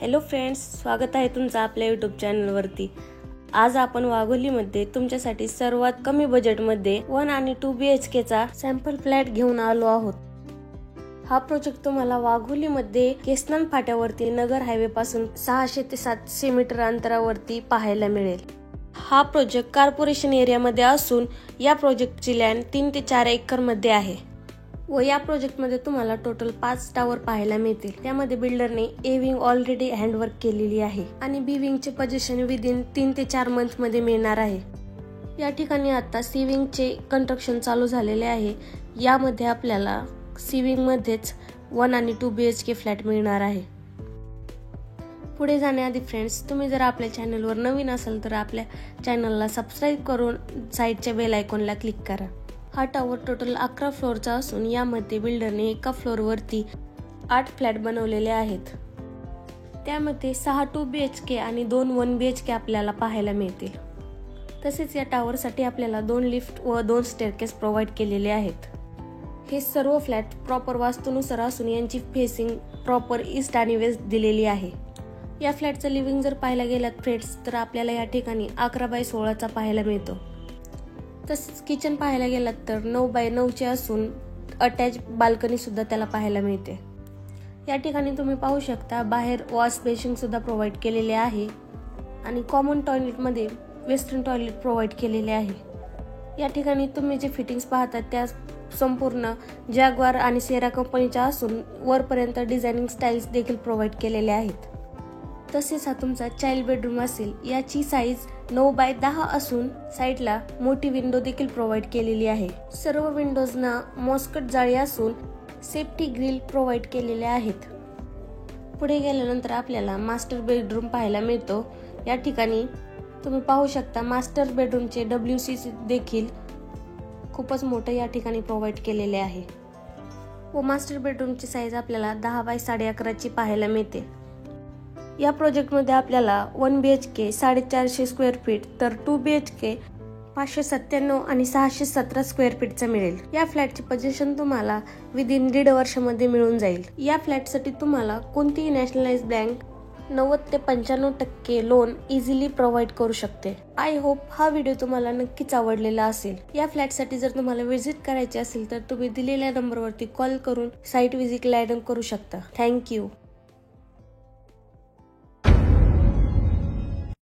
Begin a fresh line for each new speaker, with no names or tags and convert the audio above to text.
Hello friends, स्वागत आहे तुमचं आपल्या यूट्यूब चॅनलवरती। आज आपण वाघोलीमध्ये तुमच्यासाठी सर्वात कमी बजेटमध्ये 1 आणि 2 BHK चा सॅम्पल फ्लॅट घेऊन आलो आहोत। हा प्रोजेक्ट तुम्हाला वाघोलीमध्ये केसनन फाट्यावरती नगर हायवे पासून 600 ते 700 मीटर अंतरावरती पाहायला मिळेल। हा प्रोजेक्ट कॉर्पोरेशन एरियामध्ये असून या प्रोजेक्टची लँड 3 ते 4 एकर मध्ये आहे व या प्रोजेक्ट मध्ये तुम्हाला टोटल 5 टावर पाहायला मिळतील। त्यामध्ये बिल्डरने ए विंग ऑलरेडी हँडवर्क केलेली आहे आणि बी विंग चे पोझिशन विदिन 3 ते 4 मंथ मध्ये मिळणार आहे। या ठिकाणी आता सी विंग चे कंस्ट्रक्शन चालू झालेले आहे। यामध्ये आपल्याला सी विंग मध्येच 1 आणि 2 BHK फ्लॅट मिळणार आहे। पुढे जाण्याआधी फ्रेंड्स, तुम्ही जर आपल्या चॅनलवर नवीन असाल तर आपल्या चॅनलला सबस्क्राइब करून साइडच्या बेल आयकॉनला क्लिक करा। हा टावर टोटल 11 फ्लोअरचा असून यामध्ये बिल्डरने एका फ्लोअरवरती 8 फ्लॅट बनवलेले आहेत। त्यामध्ये 6 2 BHK आणि 2 1 BHK आपल्याला पाहायला मिळतील। तसेच या टावरसाठी आपल्याला 2 लिफ्ट व 2 स्टेअरकेस प्रोव्हाइड केलेले आहेत। हे सर्व फ्लॅट प्रॉपर वास्तुनुसार असून यांची फेसिंग प्रॉपर ईस्ट आणि वेस्ट दिलेली आहे। या फ्लॅटचं लिव्हिंग जर पाहायला गेलात फ्रेंड्स तर आपल्याला या ठिकाणी 11x16 चा पाहायला मिळतो। तसेच किचन पाहायला गेलात तर 9x9 चे असून अटॅच बाल्कनी सुद्धा त्याला पाहायला मिळते। या ठिकाणी तुम्ही पाहू शकता बाहेर वॉश बेसिन सुद्धा प्रोव्हाइड केलेले आहे आणि कॉमन टॉयलेट मध्ये वेस्टर्न टॉयलेट प्रोव्हाइड केलेले आहे। या ठिकाणी तुम्ही जे फिटिंग्स पाहतात त्या संपूर्ण जॅग्वार आणि सेरा कंपनीच्या असून वरपर्यंत डिझायनिंग स्टाईल्स देखील प्रोव्हाइड केलेले आहेत। तसेच हा तुमचा चाइल्ड बेडरूम असेल। याची साईज 9x10 असून साइडला मोठी विंडो देखील प्रोव्हाइड केलेली आहे। सर्व विंडोजना मॉस्किट जाळी असून सेफ्टी ग्रिल प्रोव्हाइड केलेले आहेत। पुढे गेल्यानंतर आपल्याला मास्टर बेडरूम पाहायला मिळतो। या ठिकाणी तुम्ही पाहू शकता मास्टर बेडरूमचे WC देखील खूपच मोठे या ठिकाणी प्रोव्हाइड केलेले आहे व मास्टर बेडरूमची साईज आपल्याला 10x11.5 ची पाहायला मिळते। या प्रोजेक्ट मध्ये आपल्याला 1 BHK 450 स्क्वेअर फीट तर 2 BHK 597 आणि 617 स्क्वेअर फीटचा मिळेल। या फ्लॅटची पोझिशन तुम्हाला विदिन 1.5 वर्षामध्ये मिळून जाईल। या फ्लॅटसाठी तुम्हाला कोणतीही नॅशनलाइज बँक 90 ते 95% लोन इझिली प्रोव्हाइड करू शकते। आय होप हा व्हिडिओ तुम्हाला नक्कीच आवडलेला असेल। या फ्लॅटसाठी जर तुम्हाला व्हिजिट करायची असेल तर तुम्ही दिलेल्या नंबरवरती कॉल करून साइट व्हिजिट लँड करू शकता। थँक्यू।